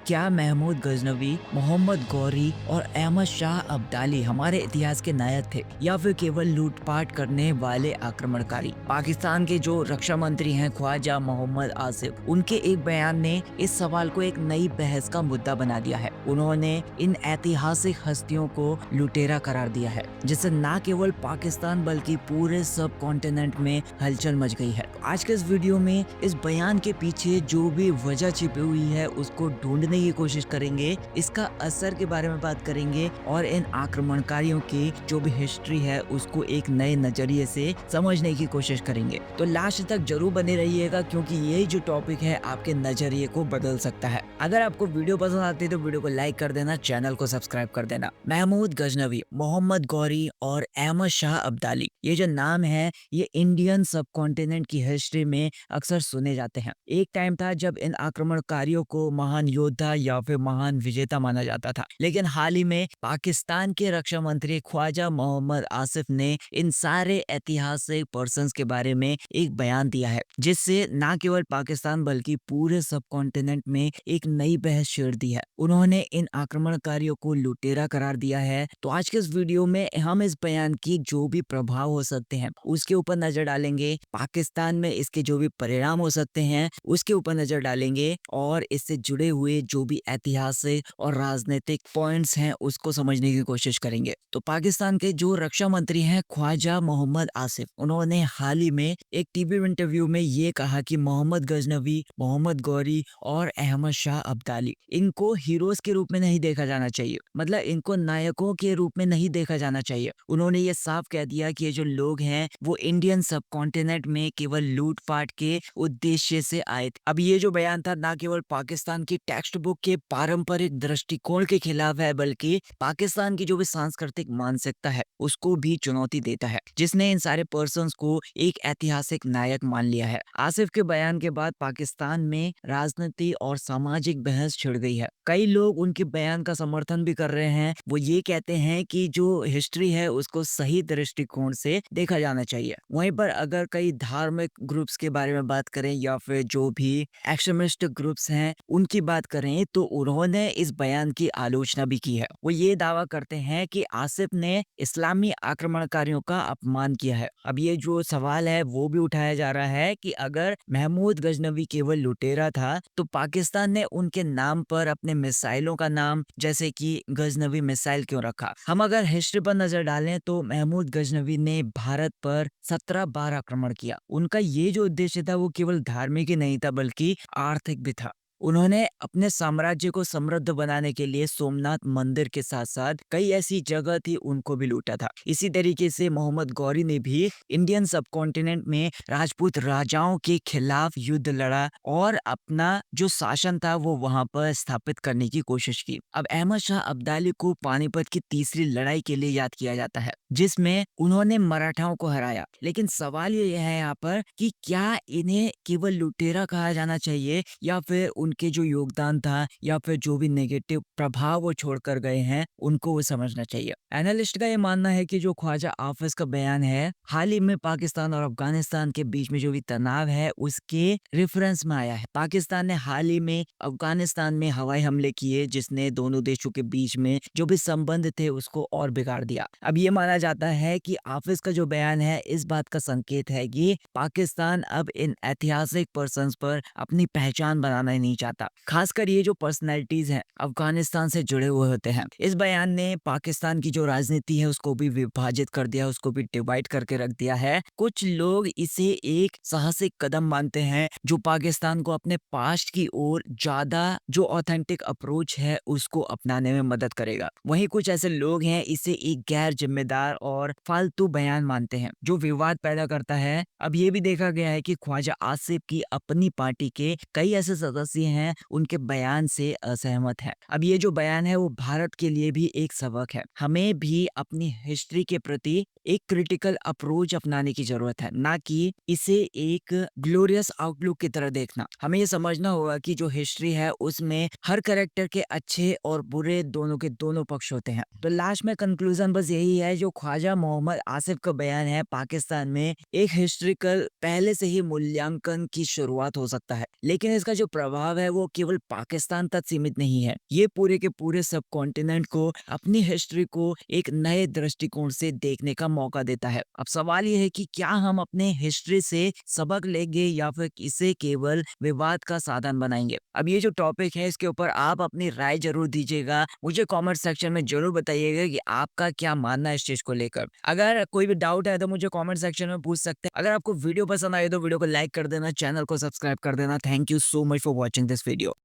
क्या महमूद गजनवी, मोहम्मद गौरी और अहमद शाह अब्दाली हमारे इतिहास के नायक थे या फिर केवल लूटपाट करने वाले आक्रमणकारी? पाकिस्तान के जो रक्षा मंत्री हैं ख्वाजा मोहम्मद आसिफ, उनके एक बयान ने इस सवाल को एक नई बहस का मुद्दा बना दिया है। उन्होंने इन ऐतिहासिक हस्तियों को लुटेरा करार दिया है, जिससे न केवल पाकिस्तान बल्कि पूरे सब कॉन्टिनेंट में हलचल मच गई है। आज के इस वीडियो में इस बयान के पीछे जो भी वजह छिपी हुई है उसको ढूंढने की कोशिश करेंगे, इसका असर के बारे में बात करेंगे और इन आक्रमणकारियों की जो भी हिस्ट्री है उसको एक नए नजरिए से समझने की कोशिश करेंगे। तो लास्ट तक जरूर बने रहिएगा, क्योंकि यही जो टॉपिक है आपके नजरिए को बदल सकता है। अगर आपको वीडियो पसंद आती है तो वीडियो को लाइक कर देना, चैनल को सब्सक्राइब कर देना। महमूद गजनवी, मोहम्मद गौरी और अहमद शाह अब्दाली, ये जो नाम है ये इंडियन सब कॉन्टिनेंट की हिस्ट्री में अक्सर सुने जाते हैं। एक टाइम था जब इन आक्रमणकारियों को महान योद्धा या फिर महान विजेता माना जाता था, लेकिन हाल ही में पाकिस्तान के रक्षा मंत्री ख्वाजा मोहम्मद आसिफ ने इन सारे ऐतिहासिक पर्सन्स के बारे में एक बयान दिया है, जिससे न केवल पाकिस्तान बल्कि पूरे सब कॉन्टिनेंट में एक नई बहस छेड़ दी है। उन्होंने इन आक्रमणकारियों को लुटेरा करार दिया है। तो आज के इस वीडियो में हम इस बयान की जो भी प्रभाव हो सकते हैं उसके ऊपर नजर डालेंगे, पाकिस्तान में इसके जो भी परिणाम हो सकते हैं उसके ऊपर नजर डालेंगे और इससे जुड़े हुए जो भी ऐतिहासिक और राजनीतिक पॉइंट्स हैं उसको समझने की कोशिश करेंगे। तो पाकिस्तान के जो रक्षा मंत्री हैं ख्वाजा मोहम्मद आसिफ, उन्होंने हाल ही में एक टीवी इंटरव्यू में ये कहा कि मोहम्मद गजनवी, मोहम्मद गौरी और अहमद शाह अब्दाली, इनको हीरोज के रूप में नहीं देखा जाना चाहिए, मतलब इनको नायकों के रूप में नहीं देखा जाना चाहिए। उन्होंने ये साफ कह दिया कि ये जो लोग हैं वो इंडियन सब कॉन्टिनेंट में केवल लूटपाट के उद्देश्य से आए थे। अब ये जो बयान था ना केवल पाकिस्तान की टेक्स्ट बुक के पारंपरिक दृष्टिकोण के खिलाफ है, बल्कि पाकिस्तान की जो भी सांस्कृतिक मानसिकता है उसको भी चुनौती देता है, जिसने इन सारे पर्सन्स को एक ऐतिहासिक नायक मान लिया है। आसिफ के बयान के बाद पाकिस्तान में राजनीति और सामाजिक बहस छिड़ गई है। कई लोग उनके बयान का समर्थन भी कर रहे हैं। वो ये कहते हैं कि जो हिस्ट्री है उसको सही दृष्टिकोण से देखा जाना चाहिए। वहीं पर अगर कई धार्मिक ग्रुप्स के बारे में बात करें या फिर जो भी एक्सट्रीमिस्ट ग्रुप्स हैं उनकी बात करें तो उन्होंने इस बयान की आलोचना भी की है। वो ये दावा करते हैं कि आसिफ ने इस्लामी आक्रमणकारियों का अपमान किया है। अब ये जो सवाल है वो भी उठाया जा रहा है कि अगर महमूद गजनवी केवल लुटेरा था तो पाकिस्तान ने उनके नाम पर अपने मिसाइलों का नाम जैसे कि गजनवी मिसाइल क्यों रखा। हम अगर हिस्ट्री पर नजर डालें तो महमूद गजनवी ने भारत पर 17 बार आक्रमण किया। उनका ये जो उद्देश्य था वो केवल धार्मिक ही नहीं था बल्कि आर्थिक भी था। उन्होंने अपने साम्राज्य को समृद्ध बनाने के लिए सोमनाथ मंदिर के साथ साथ कई ऐसी जगह थी उनको भी लूटा था। इसी तरीके से मोहम्मद गौरी ने भी इंडियन सब कॉन्टिनेंट में राजपूत राजाओं के खिलाफ युद्ध लड़ा और अपना जो शासन था वो वहां पर स्थापित करने की कोशिश की। अब अहमद शाह अब्दाली को पानीपत की तीसरी लड़ाई के लिए याद किया जाता है, जिसमें उन्होंने मराठाओं को हराया। लेकिन सवाल ये है यहाँ पर कि क्या इन्हें केवल लुटेरा कहा जाना चाहिए या फिर उनके जो योगदान था या फिर जो भी नेगेटिव प्रभाव वो छोड़कर गए हैं उनको वो समझना चाहिए। एनालिस्ट का ये मानना है कि जो ख्वाजा आफिस का बयान है हाल ही में पाकिस्तान और अफगानिस्तान के बीच में जो भी तनाव है उसके रेफरेंस में आया है। पाकिस्तान ने हाल ही में अफगानिस्तान में हवाई हमले किए, जिसने दोनों देशों के बीच में जो भी संबंध थे उसको और बिगाड़ दिया। अब ये माना जाता है कि आफिस का जो बयान है इस बात का संकेत है कि पाकिस्तान अब इन ऐतिहासिक पर्सन्स पर अपनी पहचान बनाना ही नहीं चाहता, खासकर ये जो पर्सनैलिटीज हैं अफगानिस्तान से जुड़े हुए होते हैं। इस बयान ने पाकिस्तान की जो राजनीति है उसको भी विभाजित कर दिया, उसको भी डिवाइड करके रख दिया है। कुछ लोग इसे एक साहसिक कदम मानते हैं जो पाकिस्तान को अपने पास्ट की ओर ज्यादा जो ऑथेंटिक अप्रोच है उसको अपनाने में मदद करेगा। वहीं कुछ ऐसे लोग हैं इसे एक गैर जिम्मेदार और फालतू बयान मानते हैं जो विवाद पैदा करता है। अब ये भी देखा गया है कि ख्वाजा आसिफ की अपनी पार्टी के कई ऐसे सदस्य हैं उनके बयान से असहमत हैं। अब ये जो बयान है वो भारत के लिए भी एक सबक है। हमें भी अपनी हिस्ट्री के प्रति एक क्रिटिकल अप्रोच अपनाने की जरूरत है, ना कि इसे एक ग्लोरियस आउटलुक की तरह देखना। हमें ये समझना होगा कि जो हिस्ट्री है उसमें हर कैरेक्टर के अच्छे और बुरे दोनों के दोनों पक्ष होते हैं। तो लास्ट में कंक्लूजन बस यही है, जो ख्वाजा मोहम्मद आसिफ का बयान है पाकिस्तान में एक हिस्ट्रिकल पहले से ही मूल्यांकन की शुरुआत हो सकता है, लेकिन इसका जो प्रभाव बदलाव है वो केवल पाकिस्तान तक सीमित नहीं है, ये पूरे के पूरे सब कॉन्टिनेंट को अपनी हिस्ट्री को एक नए दृष्टिकोण से देखने का मौका देता है। अब सवाल ये है कि क्या हम अपने हिस्ट्री से सबक लेंगे या फिर इसे केवल विवाद का साधन बनाएंगे। अब ये जो टॉपिक है इसके ऊपर आप अपनी राय जरूर दीजिएगा, मुझे कमेंट सेक्शन में जरूर बताइएगा कि आपका क्या मानना है इस चीज को लेकर। अगर कोई भी डाउट है तो मुझे कमेंट सेक्शन में पूछ सकते हैं। अगर आपको वीडियो पसंद आए तो वीडियो को लाइक कर देना, चैनल को सब्सक्राइब कर देना। Thank you so much for watching this video.